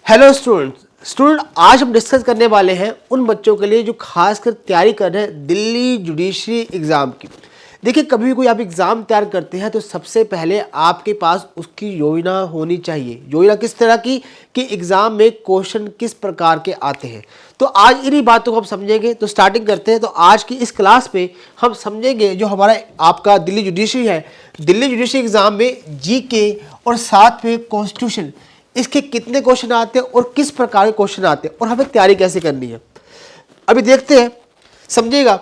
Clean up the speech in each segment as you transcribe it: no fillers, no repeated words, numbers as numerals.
Hello student आज हम discuss करने वाले हैं उन बच्चों के लिए जो खासकर तैयारी कर रहे हैं दिल्ली जुडिशरी एग्ज़ाम की। देखिए, कभी भी कोई आप एग्ज़ाम तैयार करते हैं तो सबसे पहले आपके पास उसकी योजना होनी चाहिए। योजना किस तरह की कि एग्ज़ाम में क्वेश्चन किस प्रकार के आते हैं। तो आज इन्हीं बातों को हम समझेंगे। तो स्टार्टिंग करते हैं। तो आज की इस क्लास में हम समझेंगे जो हमारा आपका दिल्ली जुडिशरी है, दिल्ली जुडिशरी एग्ज़ाम में जीके और साथ में कॉन्स्टिट्यूशन, इसके कितने क्वेश्चन आते हैं और किस प्रकार के क्वेश्चन आते हैं और हमें तैयारी कैसे करनी है। अभी देखते हैं, समझिएगा।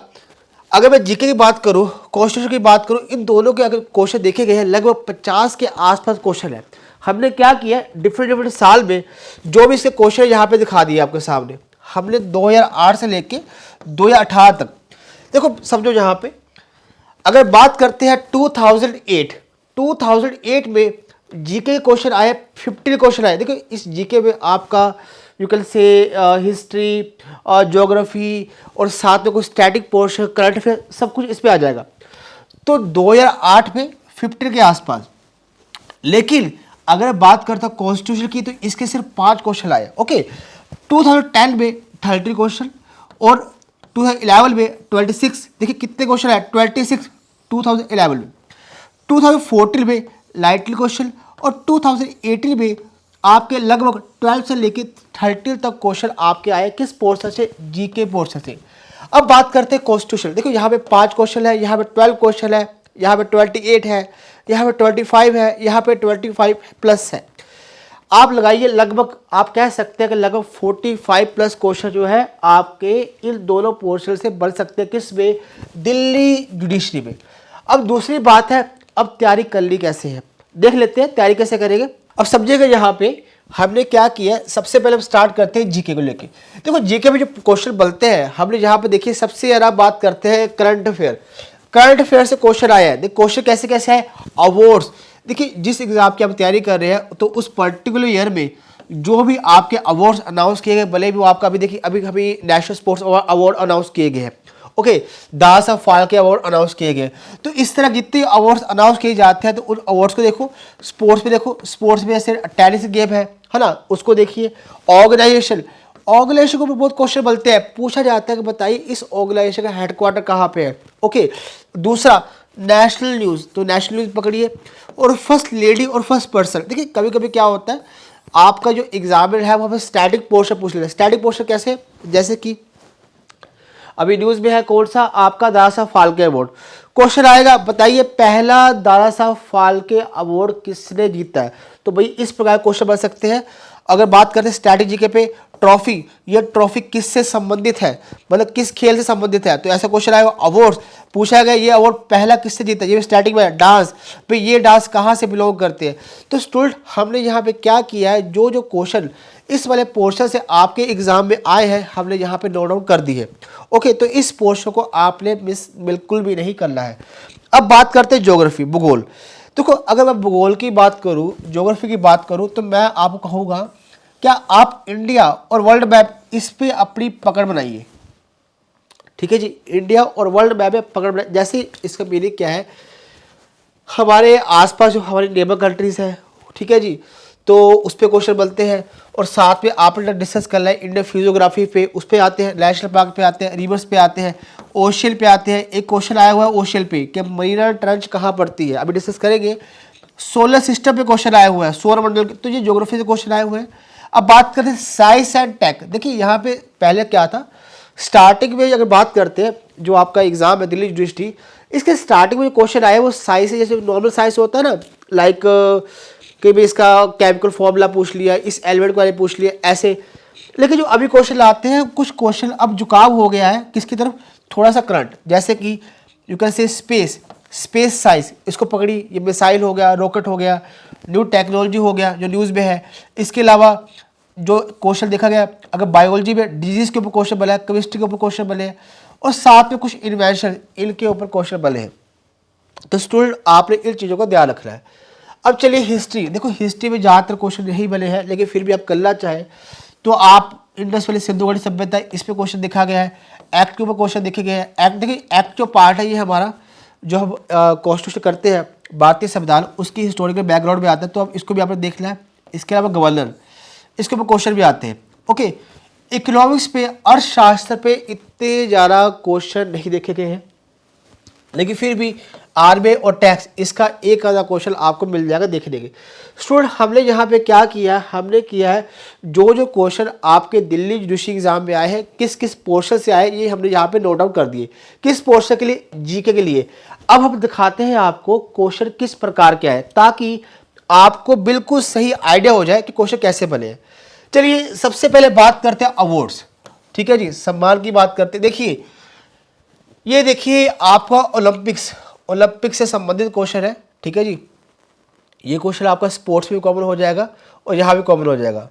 अगर मैं जीके की बात करूं, कॉन्स्टिट्यूशन की बात करूं, इन दोनों के अगर क्वेश्चन देखे गए हैं लगभग 50 के आसपास क्वेश्चन है। हमने क्या किया, डिफरेंट साल में जो भी इसके क्वेश्चन यहाँ पे दिखा दिए आपके सामने। हमने 2008 से लेके 2018 तक, देखो समझो यहाँ पे अगर बात करते हैं 2008 में जीके के क्वेश्चन आए, 50 क्वेश्चन आए। देखो इस जीके में आपका यू कैन से हिस्ट्री और ज्योग्राफी और साथ में कुछ स्टैटिक पोर्शन, करंट अफेयर, सब कुछ इस पे आ जाएगा। तो 2008 में 50 के आसपास। लेकिन अगर बात करता कॉन्स्टिट्यूशन की तो इसके सिर्फ 5 क्वेश्चन आए। ओके, 2010 में 30 क्वेश्चन और 2011 में 26। देखिए कितने क्वेश्चन आए, 26 2011 में। 2014 में लाइटली क्वेश्चन और 2018 में आपके लगभग 12 से लेके 30 तक क्वेश्चन आपके आए। किस पोर्शन से, जीके पोर्शन से। अब बात करते हैं कॉन्स्टिट्यूशन। देखो यहाँ पे 5 क्वेश्चन है, यहाँ पे 12 क्वेश्चन है, यहाँ पे 28 है, यहाँ पे 25 है, यहाँ पे 25 प्लस है। आप लगाइए, लगभग आप कह सकते हैं कि लगभग 45 प्लस क्वेश्चन जो है आपके इन दोनों पोर्शन से बन सकते हैं। किस में, दिल्ली जुडिशरी में। अब दूसरी बात है, अब तैयारी करनी कैसे है, देख लेते हैं तैयारी कैसे करेंगे। अब समझिएगा यहाँ पे हमने क्या किया। सबसे पहले हम स्टार्ट करते हैं जीके को लेके। देखो जीके में जो क्वेश्चन बनते हैं, हमने यहाँ पे देखिए सबसे ज़्यादा बात करते हैं करंट अफेयर। करंट अफेयर से क्वेश्चन आया है। देखिए क्वेश्चन कैसे कैसे है, अवार्ड्स। देखिए जिस एग्जाम की आप तैयारी कर रहे हैं तो उस पर्टिकुलर ईयर में जो भी आपके अवार्ड्स अनाउंस किए गए, भले भी वो आपका अभी देखिए अभी नेशनल स्पोर्ट्स अवार्ड अनाउंस किए गए हैं। Okay, Dada Saheb Phalke award announce किए गए। तो इस तरह जितने अवार्ड्स अनाउंस किए जाते हैं तो उन अवार्ड्स को देखो। स्पोर्ट्स में देखो, स्पोर्ट्स में जैसे टेनिस गेम है ना, उसको देखिए। ऑर्गेनाइजेशन को भी बहुत क्वेश्चन बनते हैं, पूछा जाता है कि बताइए इस ऑर्गेनाइजेशन का हेडक्वार्टर कहाँ पे है। ओके, दूसरा नेशनल न्यूज़, तो नेशनल न्यूज़ पकड़िए। और फर्स्ट लेडी और फर्स्ट पर्सन। देखिए कभी कभी क्या होता है, आपका जो एग्जामिनर है वो हमें स्टैटिक पोर्शन पूछ लेता है। स्टैटिक पोर्शन कैसे, जैसे कि अभी न्यूज़ में है कौन सा, आपका दादा साहब फाल्के अवार्ड। क्वेश्चन आएगा, बताइए पहला दादा साहब फाल्के अवार्ड किसने जीता है। तो भाई इस प्रकार क्वेश्चन बन सकते हैं। अगर बात करते हैं स्ट्रैटेजी के पे, ट्रॉफी, ये ट्रॉफी किससे संबंधित है, मतलब किस खेल से संबंधित है, तो ऐसा क्वेश्चन आएगा। अवार्ड्स पूछा गया, ये अवार्ड पहला किससे जीता, ये स्टैटिक में। डांस, भाई ये डांस कहाँ से बिलोंग करते हैं। तो स्टूडेंट हमने यहाँ पे क्या किया है, जो जो क्वेश्चन इस वाले पोर्शन से आपके एग्जाम में आए हैं हमने यहाँ पे नोट डाउन कर दी है। ओके, तो इस पोर्शन को आपने मिस बिल्कुल भी नहीं करना है। अब बात करते हैं ज्योग्राफी, भूगोल। देखो अगर मैं भूगोल की बात करूँ, ज्योग्राफी की बात करूँ, तो मैं आपको कहूँगा क्या आप इंडिया और वर्ल्ड मैप इस पे अपनी पकड़ बनाइए। ठीक है जी, इंडिया और वर्ल्ड मैप में पकड़ बनाइए। जैसे इसका मीनिंग क्या है, हमारे आसपास जो हमारी नेबर कंट्रीज है, ठीक है जी, तो उस पर क्वेश्चन बनते हैं। और साथ में आपने डिस्कस करना है इंडियन फिजियोग्राफी पे, उस पर आते हैं, नेशनल पार्क पे आते हैं, रिवर्स पे आते हैं, ओशियन पे आते हैं। एक क्वेश्चन आया हुआ है ओशियन पे कि मरीना ट्रंच कहाँ पड़ती है, अभी डिस्कस करेंगे। सोलर सिस्टम पे क्वेश्चन आया हुआ है, सौर मंडल, तो ये ज्योग्राफी से क्वेश्चन आए हुए हैं। अब बात करते हैं साइंस एंड टेक। देखिए यहाँ पे पहले क्या था, स्टार्टिंग में अगर बात करते हैं जो आपका एग्जाम है दिल्ली जुडिशरी, इसके स्टार्टिंग में जो क्वेश्चन आए वो साइंस है। जैसे नॉर्मल साइंस होता है ना, लाइक कि भी इसका केमिकल फॉर्मूला पूछ लिया, इस एलिमेंट के बारे में पूछ लिया, ऐसे। लेकिन जो अभी क्वेश्चन आते हैं, कुछ क्वेश्चन अब झुकाव हो गया है किसकी तरफ, थोड़ा सा करंट। जैसे कि you can say space science, इसको पकड़ी, ये मिसाइल हो गया, रॉकेट हो गया, न्यू टेक्नोलॉजी हो गया जो न्यूज़ में है। इसके अलावा जो क्वेश्चन देखा गया, अगर बायोलॉजी में डिजीज के ऊपर क्वेश्चन बने, केमिस्ट्री के ऊपर क्वेश्चन बने, और साथ में कुछ इन्वेंशन, इनके ऊपर क्वेश्चन बने हैं। तो स्टूडेंट आपने इन चीज़ों का ध्यान रखना है। अब चलिए हिस्ट्री। देखो हिस्ट्री में ज़्यादातर क्वेश्चन नहीं बने हैं, लेकिन फिर भी आप करना चाहें तो आप इंडस वैली सिंधु घाटी सभ्यता, इस पे क्वेश्चन देखा गया है। एक्ट के ऊपर क्वेश्चन देखे गए हैं। एक्ट देखिए, एक्ट जो पार्ट है ये हमारा जो हम कॉन्स्टिट्यूशन करते हैं भारतीय संविधान, उसकी हिस्टोरिकल बैकग्राउंड में आता है, तो अब इसको भी आपने देखना है। इसके अलावा गवर्नर, इसके ऊपर क्वेश्चन भी आते हैं। ओके, इकोनॉमिक्स पे, अर्थशास्त्र पे इतने ज़्यादा क्वेश्चन नहीं देखे गए हैं, लेकिन फिर भी आरबीआई और टैक्स, इसका एक आधा क्वेश्चन आपको मिल जाएगा देखने के। स्टूडेंट, हमने यहाँ पे क्या किया, हमने किया है जो जो क्वेश्चन आपके दिल्ली जुडिशरी एग्जाम में आए हैं, किस किस पोर्शन से आए, ये हमने यहाँ पे नोट डाउन कर दिए। किस पोर्शन के लिए? जीके के लिए। अब हम दिखाते हैं आपको क्वेश्चन किस प्रकार के आए, ताकि आपको बिल्कुल सही आइडिया हो जाए कि क्वेश्चन कैसे बने हैं। चलिए सबसे पहले बात करते हैं अवार्ड्स। ठीक है जी, सम्मान की बात करते हैं। देखिए, ये देखिए आपका ओलंपिक्स से संबंधित क्वेश्चन है। ठीक है जी, ये क्वेश्चन आपका स्पोर्ट्स में कॉमन हो जाएगा और यहाँ भी कॉमन हो जाएगा।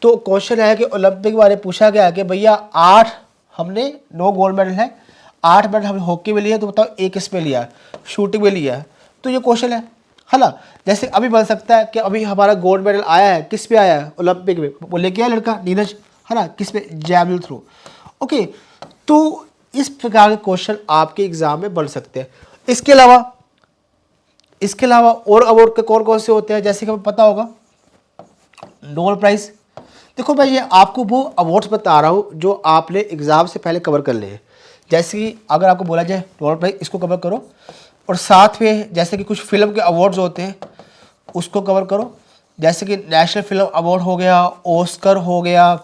तो क्वेश्चन है कि ओलंपिक के बारे में पूछा गया कि भैया 8 हमने 9 गोल्ड मेडल है, 8 मेडल हमने हॉकी में लिया, तो बताओ एक किस में लिया, शूटिंग में लिया। तो ये क्वेश्चन है ना। जैसे अभी बन सकता है कि अभी हमारा गोल्ड मेडल आया है, किस पे आया है? ओलंपिक में। वो लेके आया लड़का नीरज, है ना, किस पे? Javelin throw. ओके, तो इस प्रकार के क्वेश्चन आपके एग्जाम में बन सकते हैं। इसके अलावा और अवार्ड के कौन कौन से होते हैं, जैसे कि हमें पता होगा नोबेल प्राइज। देखो मैं ये आपको वो अवार्ड्स बता रहा हूँ जो आपने एग्जाम से पहले कवर कर लिए हैं। जैसे कि अगर आपको बोला जाए नोबेल प्राइज, इसको कवर करो, और साथ में जैसे कि कुछ फिल्म के अवार्ड्स होते हैं उसको कवर करो, जैसे कि नेशनल फिल्म अवार्ड हो गया, ऑस्कर हो गया,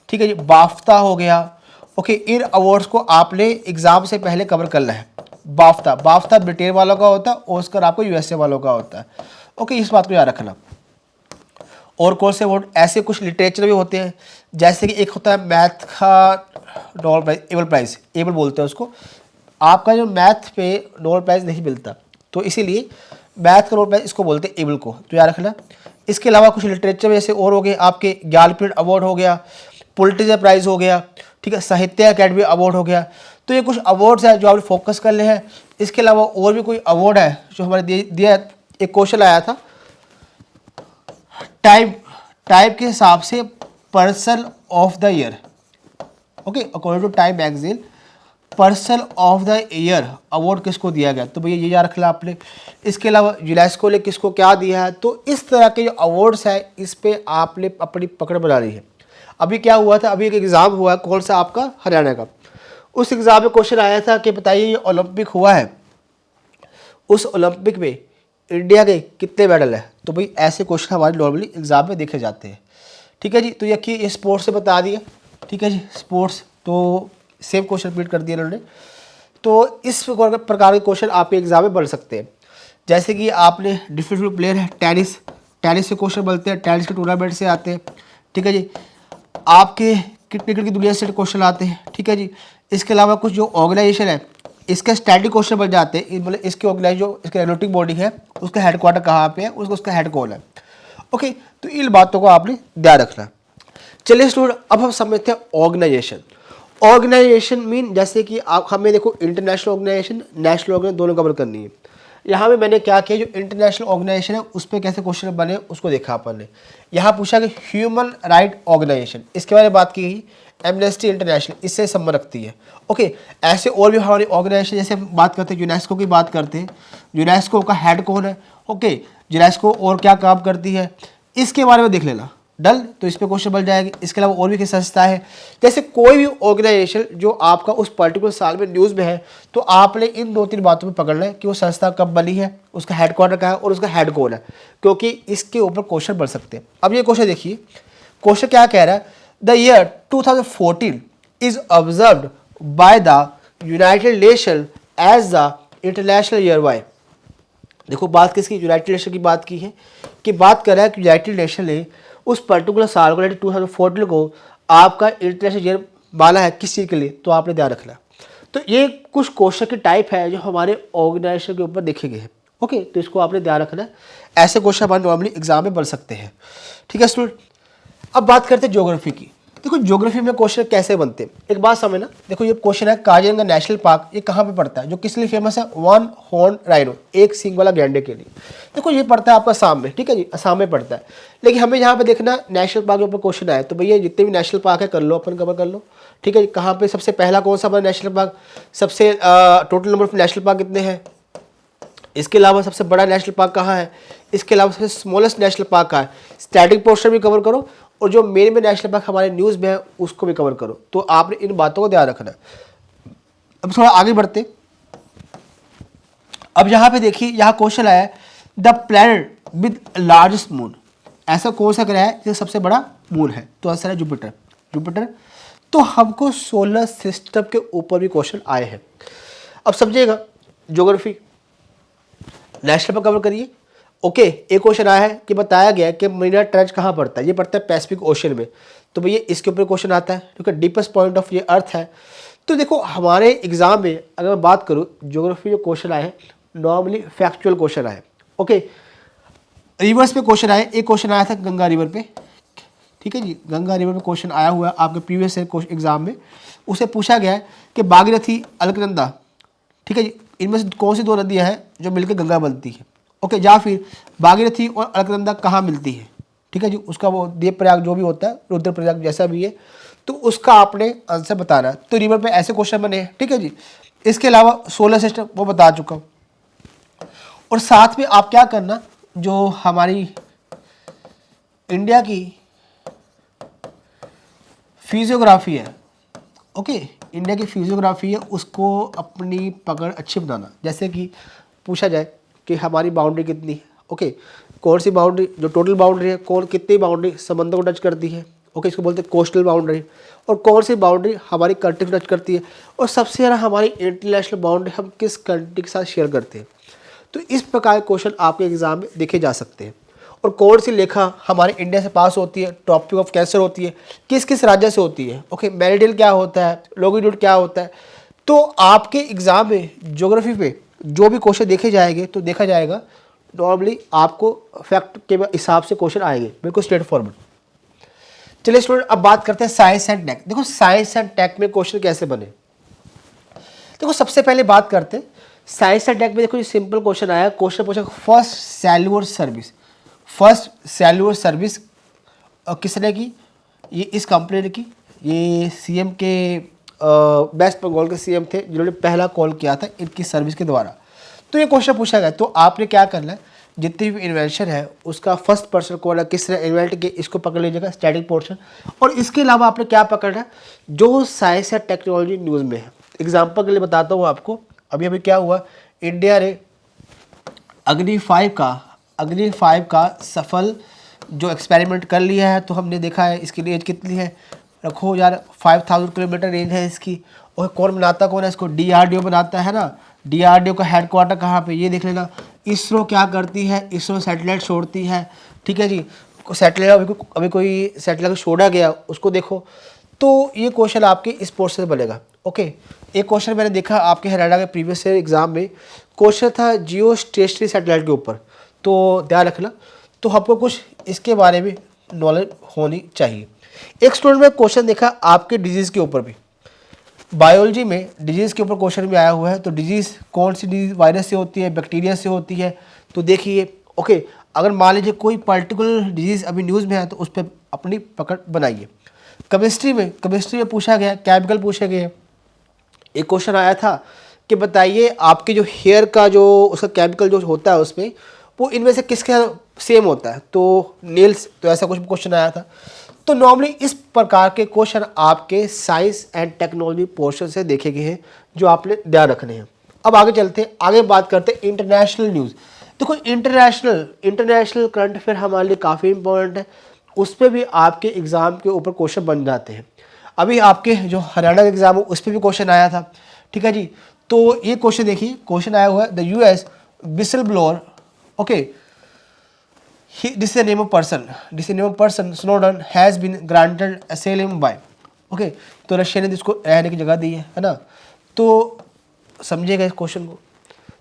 ठीक है जी, बाफ्ता हो गया। ओके, इन अवार्ड्स को आपने एग्जाम से पहले कवर करना है। बाफ्ता ब्रिटेन वालों का होता है, ऑस्कर आपको यूएसए वालों का होता है। ओके, इस बात को याद रखना। और कौन से अवार्ड? ऐसे कुछ लिटरेचर भी होते हैं, जैसे कि एक होता है मैथ का Nobel prize, Abel prize, Abel बोलते हैं उसको। आपका जो मैथ पे नोबेल प्राइज नहीं मिलता, तो इसीलिए मैथ का नोबेल प्राइज इसको बोलते हैं, एबल को, तो याद रखना। इसके अलावा कुछ लिटरेचर में जैसे और हो गए आपके ज्ञानपीठ अवार्ड हो गया, पुलिट्जर प्राइज हो गया, ठीक है, साहित्य अकेडमी अवार्ड हो गया। तो ये कुछ अवार्ड्स है जो आपने फोकस कर ले हैं। इसके अलावा और भी कोई अवार्ड है जो हमारे दिया। एक क्वेश्चन आया था टाइप के हिसाब से person of the year. Okay, according to Time magazine, person of the year award किसको दिया गया, तो भैया ये याद रखना आपने। इसके अलावा यूनेस्को ने किसको क्या दिया है। तो इस तरह के जो अवार्ड्स है, इस पे आपने अपनी पकड़ बना ली है। अभी क्या हुआ था, अभी एक एग्ज़ाम हुआ है, कौन सा? आपका हरियाणा का। उस एग्ज़ाम में क्वेश्चन आया था कि बताइए ये ओलंपिक हुआ है, उस ओलंपिक में इंडिया के कितने मेडल है। तो भाई ऐसे क्वेश्चन हमारे नॉर्मली एग्जाम में देखे जाते हैं। ठीक है जी, तो ये स्पोर्ट्स से बता दिया। ठीक है जी, स्पोर्ट्स तो सेम क्वेश्चन रिपीट कर दिया उन्होंने। तो इस प्रकार के क्वेश्चन आपके एग्जाम में बन सकते हैं। जैसे कि आपने डिफरेंट प्लेयर है, टेनिस से क्वेश्चन बनते हैं, टेनिस के टूर्नामेंट से आते हैं। ठीक है जी, आपके क्रिकेट की दुनिया से क्वेश्चन आते हैं। ठीक है जी, इसके अलावा कुछ जो ऑर्गेनाइजेशन है, इसके स्टैटिक क्वेश्चन बन जाते हैं। मतलब इसके ऑर्गेनाइज जो इसके रेगुलेटिंग बॉडी है, उसका हेडक्वार्टर कहाँ पे है, उसका हेड कौन है। ओके, तो इन बातों को आपने ध्यान रखना। चलिए स्टूडेंट, अब हम समझते हैं ऑर्गेनाइजेशन मीन, जैसे कि आप हमें देखो इंटरनेशनल ऑर्गेनाइजेशन, नेशनल ऑर्गेनाइजेशन दोनों कवर करनी है। यहाँ पे मैंने क्या किया, जो इंटरनेशनल ऑर्गेनाइजेशन है उस पर कैसे क्वेश्चन बने उसको देखा अपन ने। यहाँ पूछा कि ह्यूमन राइट ऑर्गेनाइजेशन, इसके बारे में बात की गई। एमनेस्टी इंटरनेशनल इससे संबंध रखती है। ओके, ऐसे और भी हमारी ऑर्गेनाइजेशन, जैसे हम बात करते हैं यूनेस्को की बात करते हैं, यूनेस्को का हेड कौन है। ओके, यूनेस्को और क्या काम करती है, इसके बारे में देख लेना। डन, तो इस पर क्वेश्चन बन जाएगी। इसके अलावा और भी किस संस्था है, जैसे कोई भी ऑर्गेनाइजेशन जो आपका उस पर्टिकुलर साल में न्यूज़ में है, तो आपने इन 2-3 बातों में पकड़ना है कि वो संस्था कब बनी है, उसका हेडक्वार्टर कहाँ है और उसका हेड कौन है, क्योंकि इसके ऊपर क्वेश्चन बन सकते हैं। अब ये क्वेश्चन देखिए, क्वेश्चन क्या कह रहा है, the year 2014 is observed by the United Nation as the international year by. देखो बात किसकी, यूनाइटेड नेशन की बात की है, कि बात कर रहा है कि यूनाइटेड नेशन ने उस पर्टिकुलर साल को 2014 को आपका इंटरनेशनल ईयर माना है किस चीज़ के लिए, तो आपने ध्यान रखना। तो ये कुछ क्वेश्चन की टाइप है जो हमारे ऑर्गेनाइजेशन के ऊपर देखे गए हैं। ओके, तो इसको आपने ध्यान रखना। ऐसे क्वेश्चन हमारे नॉर्मली एग्जाम में बन सकते हैं। ठीक है स्टूडेंट, अब बात करते हैं ज्योग्राफी की। देखो ज्योग्राफी में क्वेश्चन कैसे बनते हैं, एक बात समझना। देखो ये क्वेश्चन है, काजीरंगा नेशनल पार्क ये कहाँ पे पड़ता है, जो किस लिए फेमस है, वन हॉर्न राइनो, एक सींग वाला गैंडे के लिए। देखो ये पड़ता है आपका असम में। ठीक है जी, असम में पड़ता है। लेकिन हमें यहाँ पे देखना नेशनल पार्क के ऊपर क्वेश्चन आया, तो भैया जितने भी नेशनल पार्क है कर लो, अपन कवर कर लो। ठीक है जी, कहाँ पे सबसे पहला कौन सा बना नेशनल पार्क, सबसे total number of national park कितने हैं, इसके अलावा सबसे बड़ा नेशनल पार्क कहाँ है, इसके अलावा सबसे स्मॉलेस्ट नेशनल पार्क कहाँ है। स्टैटिक पोर्शन भी कवर करो और जो मेन में नेशनल इम्पैक्ट हमारे न्यूज़ में है उसको भी कवर करो। तो आपने इन बातों को ध्यान रखना है। अब थोड़ा आगे बढ़ते, अब यहाँ पे देखिए, यहाँ क्वेश्चन आया है the planet with largest moon, ऐसा कौन सा ग्रह है जिसका सबसे बड़ा मून है? तो आंसर है जुपिटर। जुपिटर। तो हमको सोलर सिस्टम के ऊपर भी क्वेश्चन आए हैं। अब समझिएगा, ज्योग्राफी नेशनल पर कवर करिए। ओके, एक क्वेश्चन आया है कि बताया गया है कि मरीना ट्रेंच कहाँ पड़ता है, ये पड़ता है पैसिफिक ओशन में। तो भैया इसके ऊपर क्वेश्चन आता है क्योंकि डीपेस्ट पॉइंट ऑफ ये अर्थ है। तो देखो हमारे एग्जाम में अगर मैं बात करूँ, ज्योग्राफी जो क्वेश्चन आए हैं नॉर्मली फैक्चुअल क्वेश्चन आए। ओके, रिवर्स पे क्वेश्चन आए, एक क्वेश्चन आया था गंगा रिवर पे, ठीक है जी, गंगा रिवर पे क्वेश्चन आया हुआ है आपके प्रीवियस एग्जाम में। उसे पूछा गया है कि भागीरथी अलकनंदा, ठीक है जी, इनमें से कौन सी दो नदियां हैं जो मिलकर गंगा बनती है? ओके, या फिर भागीरथी और अलकनंदा कहाँ मिलती है? ठीक है जी, उसका वो देव प्रयाग जो भी होता है, रुद्र प्रयाग जैसा भी है, तो उसका आपने आंसर बताना है। तो रिवर पे ऐसे क्वेश्चन बने हैं, ठीक है जी। इसके अलावा सोलर सिस्टम वो बता चुका हूँ, और साथ में आप क्या करना, जो हमारी इंडिया की फिजियोग्राफी है, ओके, इंडिया की फिजियोग्राफी है, उसको अपनी पकड़ अच्छी बनाना। जैसे कि पूछा जाए कि हमारी बाउंड्री कितनी है, ओके, कौन सी बाउंड्री जो टोटल बाउंड्री है, कौन कितनी बाउंड्री समंदर को टच करती है, ओके, इसको बोलते हैं कोस्टल बाउंड्री, और कौन सी बाउंड्री हमारी कंट्री को टच करती है, और सबसे ज़्यादा हमारी इंटरनेशनल बाउंड्री हम किस कंट्री के साथ शेयर करते हैं। तो इस प्रकार के क्वेश्चन आपके एग्जाम में देखे जा सकते हैं। और कौन सी लेखा हमारे इंडिया से पास होती है, टॉपिक ऑफ कैंसर होती है, किस किस राज्य से होती है, ओके, मेरिडियन क्या होता है, लॉन्गिट्यूड क्या होता है। तो आपके एग्जाम में ज्योग्राफी पे जो भी क्वेश्चन देखे जाएंगे तो देखा जाएगा नॉर्मली आपको फैक्ट के हिसाब से क्वेश्चन आएंगे, बिल्कुल स्ट्रेट फॉरवर्ड। चलिए स्टूडेंट, अब बात करते हैं साइंस एंड टेक। देखो साइंस एंड टेक में क्वेश्चन कैसे बने। देखो सबसे पहले बात करते हैं साइंस एंड टेक में। देखो ये सिंपल क्वेश्चन आया, क्वेश्चन पूछा first cellular service, first cellular service किसने की? ये इस कंपनी ने की। ये सीएम के वेस्ट बंगाल के सीएम थे जिन्होंने पहला कॉल किया था इनकी सर्विस के द्वारा। तो ये क्वेश्चन पूछा गया, तो आपने क्या करना है, जितनी भी इन्वेंशन है उसका फर्स्ट पर्सन कौन है, किसने इन्वेंट किया, इसको पकड़ लीजिएगा स्टैटिक पोर्शन। और इसके अलावा आपने क्या पकड़ना है, जो साइंस या टेक्नोलॉजी न्यूज़ में है। एग्जाम्पल के लिए बताता हूँ आपको, अभी अभी क्या हुआ, इंडिया ने अग्नि 5 का सफल जो एक्सपेरिमेंट कर लिया है। तो हमने देखा है इसकी रेंज कितनी है, रखो यार 5000 किलोमीटर रेंज है इसकी। और कौन बनाता कौन है इसको? DRDO बनाता है ना। DRDO का हेडक्वार्टर कहाँ पे, ये देख लेना। इसरो क्या करती है, इसरो सैटेलाइट छोड़ती है, ठीक है जी। सैटेलाइट अभी कोई सैटेलाइट छोड़ा गया उसको देखो। तो ये क्वेश्चन आपके इस पोर्शन से बनेगा। ओके, एक क्वेश्चन मैंने देखा आपके हरियाणा के प्रीवियस ईयर एग्जाम में, क्वेश्चन था जियो स्टेशनरी सैटेलाइट के ऊपर, तो ध्यान रखना। तो हमको कुछ इसके बारे में नॉलेज होनी चाहिए। एक स्टूडेंट में क्वेश्चन देखा आपके डिजीज़ के ऊपर भी, बायोलॉजी में डिजीज़ के ऊपर क्वेश्चन भी आया हुआ है। तो डिजीज़ कौन सी डिजीज़ वायरस से होती है, बैक्टीरिया से होती है? तो देखिए, ओके, अगर मान लीजिए कोई पर्टिकुलर डिजीज़ अभी न्यूज़ में है तो उस पर अपनी पकड़ बनाइए। केमिस्ट्री में पूछा गया, केमिकल पूछे गए। एक क्वेश्चन आया था कि बताइए आपके जो हेयर का जो उसका केमिकल जो होता है उसमें, वो इनमें से किसके सेम होता है? तो नेल्स, तो ऐसा कुछ क्वेश्चन आया था। तो नॉर्मली इस प्रकार के क्वेश्चन आपके साइंस एंड टेक्नोलॉजी पोर्शन से देखे गए हैं जो आपने ध्यान रखने हैं। अब आगे चलते हैं, आगे बात करते हैं इंटरनेशनल न्यूज़। देखो इंटरनेशनल करंट अफेयर हमारे लिए काफ़ी इंपॉर्टेंट है, उस पर भी आपके एग्ज़ाम के ऊपर क्वेश्चन बन जाते हैं। अभी आपके जो हरियाणा का एग्ज़ाम है उस पर भी क्वेश्चन आया था, ठीक है जी। तो ये क्वेश्चन देखिए, क्वेश्चन आया हुआ है the US whistle blower, okay, this is the name of person Snowden has been granted asylum by, okay, तो रशिया ने इसको रहने की जगह दी है ना। तो समझिएगा इस क्वेश्चन को।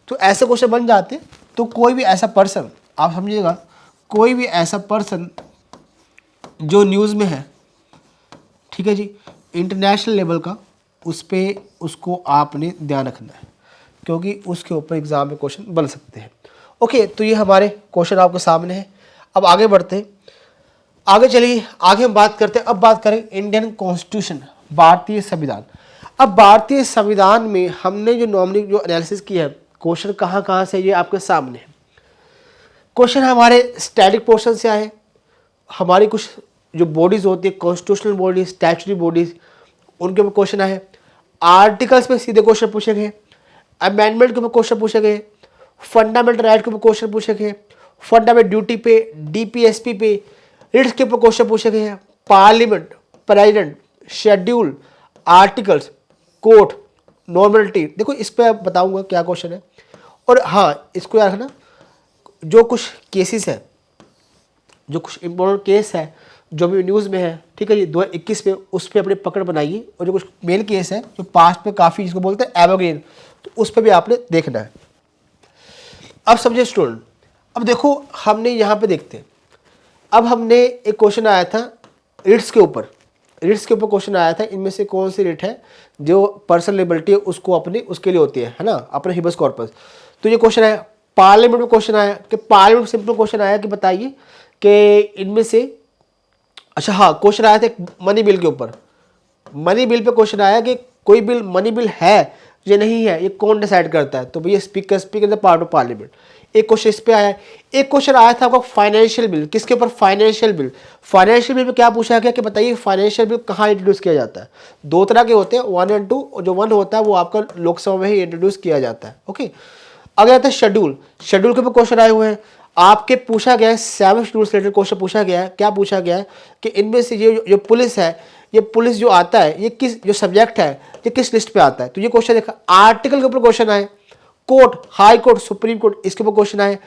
तो ऐसे क्वेश्चन बन जाते, तो कोई भी ऐसा पर्सन, आप समझिएगा, कोई भी ऐसा पर्सन जो न्यूज़ में है, ठीक है जी, इंटरनेशनल लेवल का, उस पर उसको आपने ध्यान रखना है क्योंकि उसके ऊपर एग्जाम में क्वेश्चन बन सकते हैं। ओके, तो ये हमारे क्वेश्चन आपके सामने है। अब आगे बढ़ते हैं, आगे चलिए, आगे हम बात करते हैं। अब बात करें इंडियन कॉन्स्टिट्यूशन, भारतीय संविधान। अब भारतीय संविधान में हमने जो नॉर्मली जो एनालिसिस किया है, क्वेश्चन कहाँ से, ये आपके सामने है। क्वेश्चन हमारे स्टैटिक पोर्शन से आए, हमारी कुछ जो बॉडीज होती है, कॉन्स्टिट्यूशनल बॉडीज, स्टैचुटरी बॉडीज, उनके ऊपर क्वेश्चन आए, आर्टिकल्स पे सीधे क्वेश्चन पूछे गए, अमेंडमेंट के ऊपर क्वेश्चन पूछे गए, फंडामेंटल राइट के ऊपर क्वेश्चन पूछे गए, फंडामेंटल ड्यूटी पे, डीपीएसपी पे, रिट्स के ऊपर क्वेश्चन पूछे गए हैं, parliament, president, schedule, articles, court, normality. देखो इस पर बताऊंगा क्या क्वेश्चन है। और हाँ, इसको याद रखना, जो कुछ केसेस है, जो कुछ इंपॉर्टेंट केस है जो भी न्यूज़ में है, ठीक है जी, 2021 में, उस पर अपनी पकड़ बनाइए। और जो कुछ मेन केस है जो पास्ट में काफ़ी, जिसको बोलते हैं एवरग्रीन, तो उस पर भी आपने देखना है। अब समझे स्टूडेंट, अब देखो हमने यहाँ पे देखते हैं, अब हमने एक क्वेश्चन आया था रिट्स के ऊपर, रिट्स के ऊपर क्वेश्चन आया था, इनमें से कौन सी रिट है जो पर्सनल लिबर्टी है उसको अपने उसके लिए होती है ना, अपने हिबस कॉर्पस। तो ये क्वेश्चन आया, पार्लियामेंट में क्वेश्चन आया कि पार्लियामेंट सिंपल क्वेश्चन आया कि बताइए कि इनमें से, अच्छा हाँ, क्वेश्चन आया था मनी बिल के ऊपर, मनी बिल पे क्वेश्चन आया कि कोई बिल मनी बिल है या नहीं है, ये कौन डिसाइड करता है, तो भैया speaker, speaker the part of parliament. एक क्वेश्चन इस पे आया, एक क्वेश्चन आया था आपका फाइनेंशियल बिल, किसके ऊपर, फाइनेंशियल बिल। फाइनेंशियल बिल में क्या पूछा गया कि बताइए फाइनेंशियल बिल कहाँ इंट्रोड्यूस किया जाता है। दो तरह के होते हैं, 1 और 2, और जो 1 होता है वो आपका लोकसभा में ही इंट्रोड्यूस किया जाता है। ओके, अगर आता है शेड्यूल, शेड्यूल के ऊपर क्वेश्चन आए हुए हैं, आपके पूछा गया है 7 शेड्यूल से रिलेटेड क्वेश्चन पूछा गया है। क्या पूछा गया है कि इनमें से ये जो पुलिस है, ये पुलिस जो आता है, ये किस, जो सब्जेक्ट है ये किस लिस्ट पे आता है। तो ये क्वेश्चन देखा। आर्टिकल के ऊपर क्वेश्चन आए, court, high court, supreme court, इसके ऊपर क्वेश्चन आए।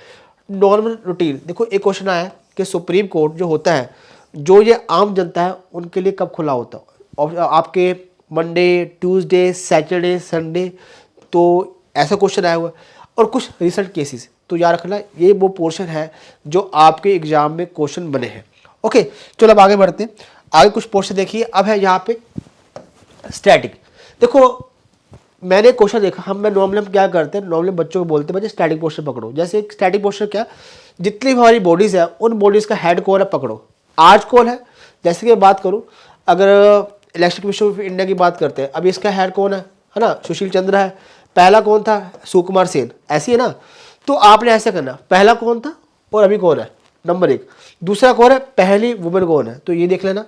नॉर्मल रूटीन, देखो एक क्वेश्चन आया कि सुप्रीम कोर्ट जो होता है, जो ये आम जनता है उनके लिए कब खुला होता है, और आपके मंडे, ट्यूसडे, सैटरडे, संडे, तो ऐसा क्वेश्चन आया हुआ है। और कुछ रिसेंट केसेस, तो याद रखना ये वो पोर्शन है जो आपके एग्जाम में क्वेश्चन बने हैं। ओके, चलो अब आगे बढ़ते हैं। आगे कुछ पोर्शन देखिए, अब है यहाँ पे स्टैटिक। देखो मैंने क्वेश्चन देखा, मैं नॉर्मली हम क्या करते हैं, नॉर्मली बच्चों को बोलते हैं बच्चे स्टैटिक पोर्शन पकड़ो। जैसे एक स्टैटिक पोर्शन क्या, जितनी भी हमारी बॉडीज़ है उन बॉडीज़ का हेड कौन है पकड़ो। आज कौन है, जैसे कि बात करूँ, अगर इलेक्शन कमीशन ऑफ इंडिया की बात करते हैं, अभी इसका हेड कौन है ना, सुशील चंद्र है। पहला कौन था, सुकुमार सेन, ऐसी है ना। तो आपने ऐसा करना, पहला कौन था और अभी कौन है, नंबर 1। दूसरा कौन है, पहली वुमेन कौन है, तो ये देख लेना।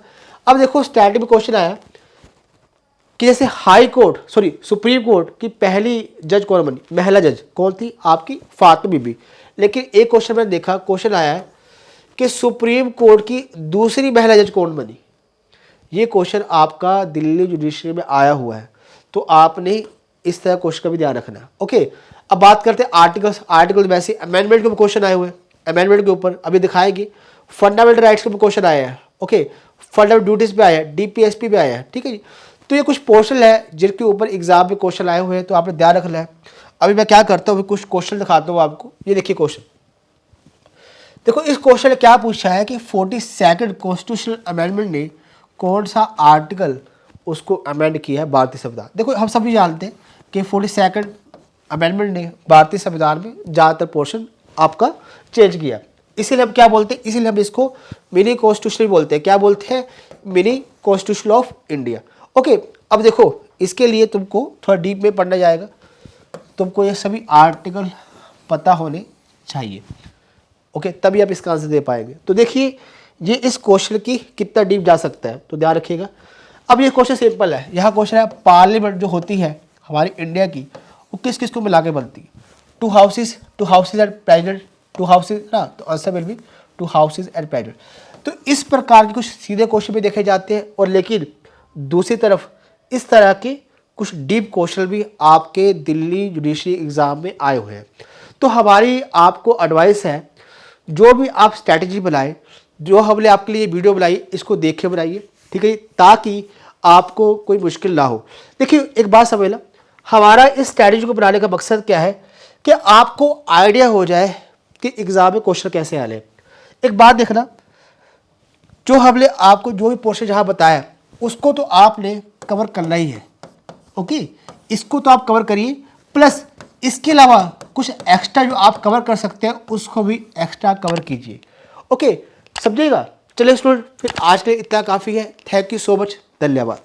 अब देखो स्टैटिक में क्वेश्चन आया कि जैसे high court, sorry supreme court की पहली जज कौन बनी, महिला जज कौन थी, आपकी फातिमा बीबी। लेकिन एक क्वेश्चन मैंने देखा, क्वेश्चन आया है कि सुप्रीम कोर्ट की दूसरी महिला जज कौन बनी। ये क्वेश्चन आपका दिल्ली जुडिशरी में आया हुआ है, तो आपने इस तरह क्वेश्चन का भी ध्यान रखना है। ओके, अब बात करते हैं आर्टिकल्स। आर्टिकल वैसे अमेंडमेंट के ऊपर क्वेश्चन आए हुए हैं, अमेंडमेंट के ऊपर अभी दिखाएगी। फंडामेंटल राइट्स के ऊपर क्वेश्चन आया है, ओके, फंडामेंटल ड्यूटीज पे आया है, डीपीएसपी पे आया है, ठीक है जी। तो ये कुछ पोर्शन है जिनके ऊपर एग्जाम में क्वेश्चन आए हुए हैं, तो आपने ध्यान रखना है। अभी मैं क्या करता हूँ, कुछ क्वेश्चन दिखाता हूँ आपको। ये देखिए क्वेश्चन, देखो इस क्वेश्चन में क्या पूछा है कि 42nd कॉन्स्टिट्यूशनल अमेंडमेंट ने कौन सा आर्टिकल उसको अमेंड किया है भारतीय संविधान। देखो हम सभी जानते हैं कि 42nd अमेंडमेंट ने भारतीय संविधान में ज़्यादातर पोर्शन आपका चेंज किया, इसीलिए हम क्या बोलते हैं, इसीलिए हम इसको मिनी कॉन्स्टिट्यूशन बोलते हैं। क्या बोलते हैं, mini constitution of India. Okay, अब देखो इसके लिए तुमको थोड़ा डीप में पढ़ना जाएगा, तुमको ये सभी आर्टिकल पता होने चाहिए। ओके, तभी आप इसका आंसर दे पाएंगे। तो देखिए ये इस क्वेश्चन की कितना डीप जा सकता है, तो ध्यान रखिएगा। अब ये क्वेश्चन सिंपल है, यहाँ क्वेश्चन है पार्लियामेंट जो होती है हमारी इंडिया की, वो किस किस को मिला के बनती है। 2 हाउसेज एंड प्रेसिडेंट, 2 हाउसेज ना, तो answer will be 2 houses and president. तो इस प्रकार के कुछ सीधे क्वेश्चन भी देखे जाते हैं, और लेकिन दूसरी तरफ इस तरह के कुछ डीप क्वेश्चन भी आपके दिल्ली जुडिशरी एग्जाम में आए हुए हैं। तो हमारी आपको एडवाइस है, जो भी आप स्ट्रैटेजी बनाएं, जो हमने आपके लिए वीडियो बनाई, इसको देख के बनाइए, ठीक है, ताकि आपको कोई मुश्किल ना हो। देखिए एक बात समझ लो, हमारा इस स्ट्रैटेजी को बनाने का मकसद क्या है कि आपको आइडिया हो जाए कि एग्जाम में क्वेश्चन कैसे आने। एक बात देखना, जो हमने आपको जो भी पोर्शन जहाँ बताया उसको तो आपने कवर करना ही है। ओके, इसको तो आप कवर करिए, प्लस इसके अलावा कुछ एक्स्ट्रा जो आप कवर कर सकते हैं उसको भी एक्स्ट्रा कवर कीजिए। ओके, समझिएगा। चलिए स्टूडेंट, फिर आज के लिए इतना काफ़ी है। थैंक यू सो मच, धन्यवाद।